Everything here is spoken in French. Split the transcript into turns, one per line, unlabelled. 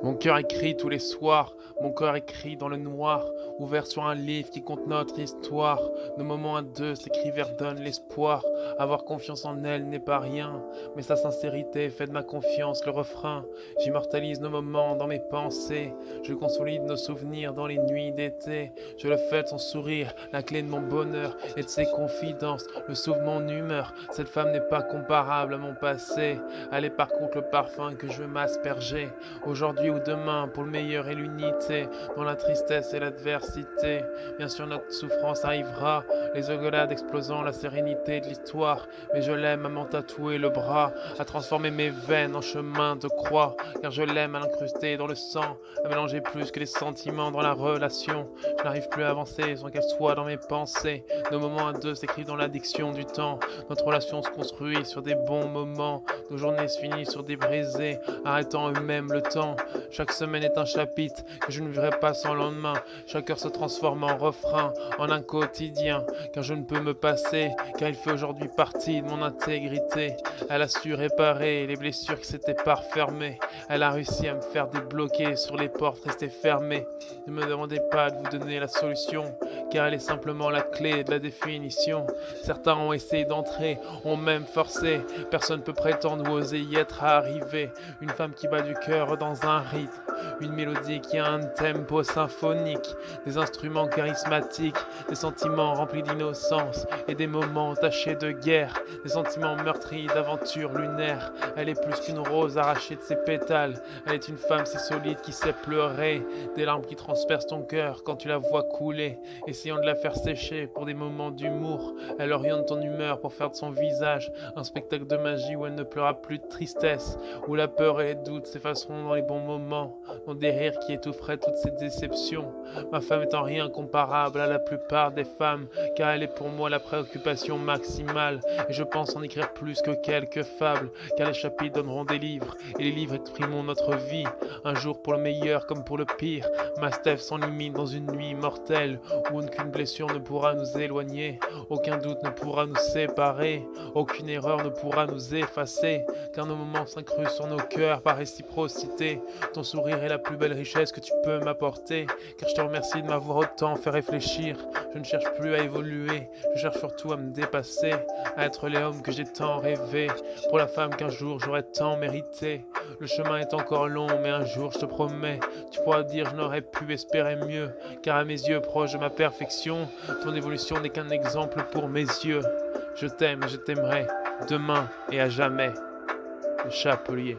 Mon cœur écrit tous les soirs, mon cœur écrit dans le noir, ouvert sur un livre qui compte notre histoire. Nos moments à deux s'écrivèrent donnent l'espoir. Avoir confiance en elle n'est pas rien, mais sa sincérité fait de ma confiance le refrain. J'immortalise nos moments dans mes pensées, je consolide nos souvenirs dans les nuits d'été. Je le fais de son sourire, la clé de mon bonheur et de ses confidences, le sauve mon humeur. Cette femme n'est pas comparable à mon passé, elle est par contre le parfum que je veux m'asperger. Aujourd'hui ou demain, pour le meilleur et l'unité, dans la tristesse et l'adversité. Bien sûr, notre souffrance arrivera, les engueulades explosant la sérénité de l'histoire. Mais je l'aime à m'en tatouer le bras, à transformer mes veines en chemin de croix. Car je l'aime à l'incruster dans le sang, à mélanger plus que les sentiments dans la relation. Je n'arrive plus à avancer sans qu'elle soit dans mes pensées. Nos moments à deux s'écrivent dans l'addiction du temps. Notre relation se construit sur des bons moments. Nos journées se finissent sur des brisés, arrêtant eux-mêmes le temps. Chaque semaine est un chapitre que je ne vivrai pas sans lendemain. Chaque heure se transforme en refrain, en un quotidien. Car je ne peux me passer, car il fait aujourd'hui partie de mon intégrité. Elle a su réparer les blessures qui s'étaient pas refermées. Elle a réussi à me faire débloquer sur les portes restées fermées. Ne me demandez pas de vous donner la solution, car elle est simplement la clé de la définition. Certains ont essayé d'entrer, ont même forcé. Personne ne peut prétendre ou oser y être arrivé. Une femme qui bat du cœur dans un rythme, une mélodie qui a un tempo symphonique, des instruments charismatiques, des sentiments remplis d'innocence et des moments tachés de guerre, des sentiments meurtris d'aventures lunaires. Elle est plus qu'une rose arrachée de ses pétales, elle est une femme si solide qui sait pleurer, des larmes qui transpercent ton cœur quand tu la vois couler, essayant de la faire sécher pour des moments d'humour. Elle oriente ton humeur pour faire de son visage un spectacle de magie où elle ne pleura plus de tristesse, où la peur et les doutes s'effaceront dans les bons moments, dans des rires qui étoufferaient toutes ces déceptions. Ma femme est en rien comparable à la plupart des femmes, car elle est pour moi la préoccupation maximale, et je pense en écrire plus que quelques fables, car les chapitres donneront des livres, et les livres exprimeront notre vie, un jour pour le meilleur comme pour le pire. Ma Steph sans limite dans une nuit mortelle, où aucune blessure ne pourra nous éloigner, aucun doute ne pourra nous séparer, aucune erreur ne pourra nous effacer, car nos moments s'incrustent sur nos cœurs par réciprocité. Ton sourire est la plus belle richesse que tu peux m'apporter, car je te remercie de m'avoir autant fait réfléchir. Je ne cherche plus à évoluer, je cherche surtout à me dépasser, à être l'homme que j'ai tant rêvé, pour la femme qu'un jour j'aurais tant mérité. Le chemin est encore long, mais un jour je te promets, tu pourras dire je n'aurais pu espérer mieux, car à mes yeux proche de ma perfection, ton évolution n'est qu'un exemple pour mes yeux. Je t'aime et je t'aimerai, demain et à jamais. Le Chapelier.